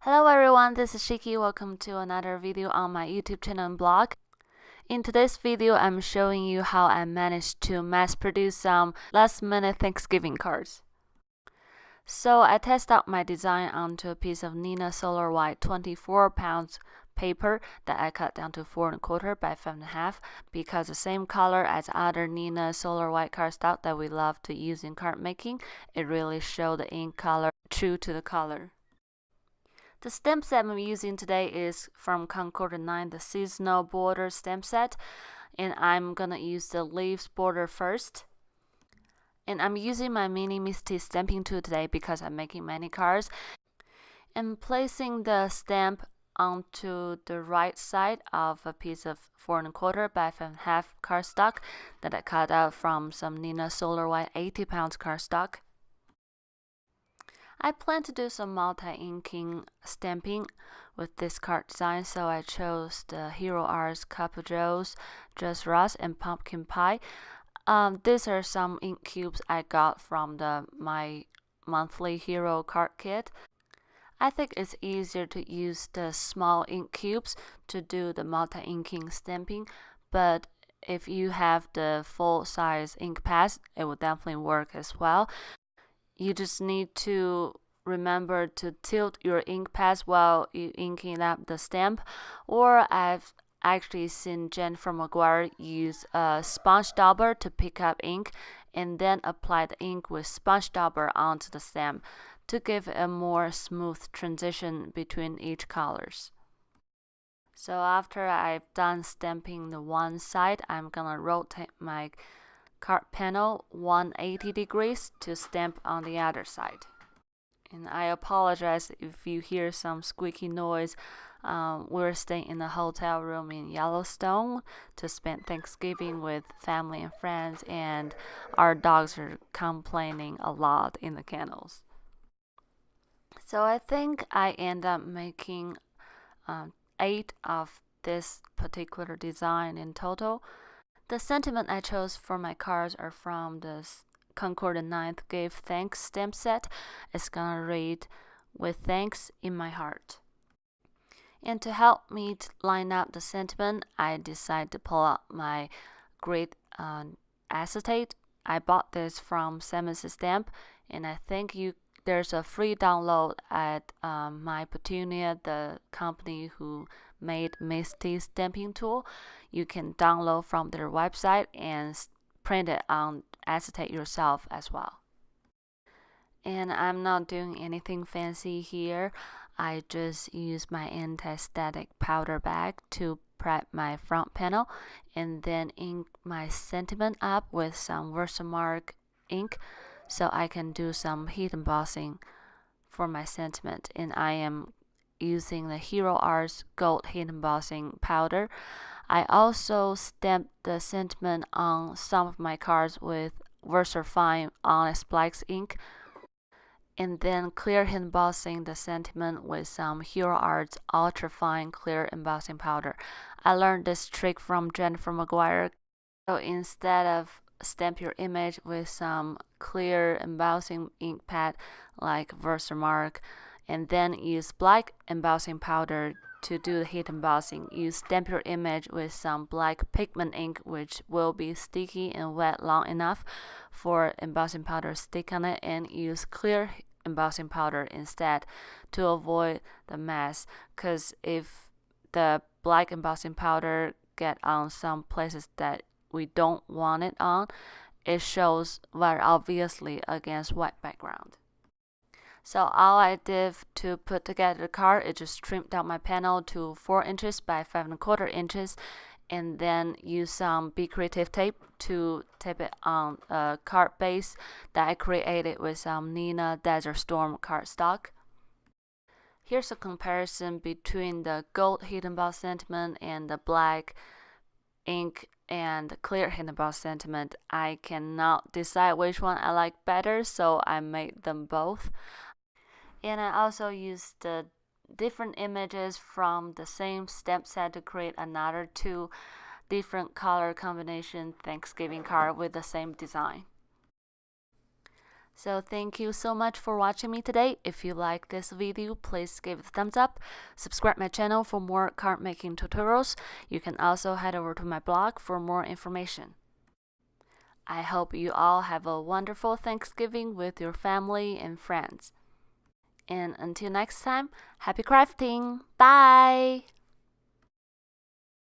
Hello everyone, this is Shiki. Welcome to another video on my YouTube channel and blog. In today's video, I'm showing you how I managed to mass produce some last-minute Thanksgiving cards. So I test out my design onto a piece of Neenah Solar White 24 pounds paper that I cut down to 4 1/4 by 5 1/2 because the same color as other Neenah Solar White cardstock that we love to use in card making. It really showed the ink color true to the color. The stamp set I'm using today is from Concord 9, the seasonal border stamp set, and I'm gonna use the leaves border first. And I'm using my mini Misty stamping tool today because I'm making many cards. And placing the stamp onto the right side of a piece of 4 1/4 by 5 1/2 cardstock that I cut out from some Neenah Solar White 80 pounds cardstock. I plan to do some multi-inking stamping with this card design, so I chose the Hero Arts Couple Joes, Just Rust, and Pumpkin Pie. These are some ink cubes I got from my monthly Hero card kit. I think it's easier to use the small ink cubes to do the multi-inking stamping, but if you have the full-size ink pads, it will definitely work as well. You just need to remember to tilt your ink pads while you inking up the stamp, or I've actually seen Jennifer McGuire use a sponge dauber to pick up ink and then apply the ink with sponge dauber onto the stamp to give a more smooth transition between each colors. So after I've done stamping the one side, I'm gonna rotate my card panel 180 degrees to stamp on the other side. And I apologize if you hear some squeaky noise. We're staying in a hotel room in Yellowstone to spend Thanksgiving with family and friends, and our dogs are complaining a lot in the kennels. So I think I end up making 8 of this particular design in total. The sentiment I chose for my cards are from the Concord 9th Give Thanks stamp set. It's gonna read, "With thanks in my heart." And to help me line up the sentiment, I decided to pull out my grid acetate. I bought this from Simmons Stamp, and I think there's a free download at my Petunia, the company who made Misty stamping tool. You can download from their website and print it on acetate yourself as well. And I'm not doing anything fancy here. I just use my anti-static powder bag to prep my front panel and then ink my sentiment up with some Versamark ink so I can do some heat embossing for my sentiment. And I am using the Hero Arts Gold Heat Embossing Powder. I also stamped the sentiment on some of my cards with VersaFine ONYX Black ink, and then clear heat embossing the sentiment with some Hero Arts Ultra Fine Clear Embossing Powder. I learned this trick from Jennifer McGuire. So instead of stamp your image with some clear embossing ink pad like Versamark, and then use black embossing powder to do the heat embossing, you stamp your image with some black pigment ink, which will be sticky and wet long enough for embossing powder to stick on it, and use clear embossing powder instead to avoid the mess. Because if the black embossing powder get on some places that we don't want it on, it shows very obviously against white background. So all I did to put together the card is just trimmed down my panel to 4 inches by 5 1/4 inches, and then use some Be Creative tape to tape it on a card base that I created with some Neenah Desert Storm cardstock. Here's a comparison between the gold heat emboss sentiment and the black ink and clear heat emboss sentiment. I cannot decide which one I like better, so I made them both. And I also used the different images from the same stamp set to create another 2 different color combination Thanksgiving card with the same design. So thank you so much for watching me today. If you like this video, please give it a thumbs up. Subscribe my channel for more card making tutorials. You can also head over to my blog for more information. I hope you all have a wonderful Thanksgiving with your family and friends. And until next time, happy crafting! Bye!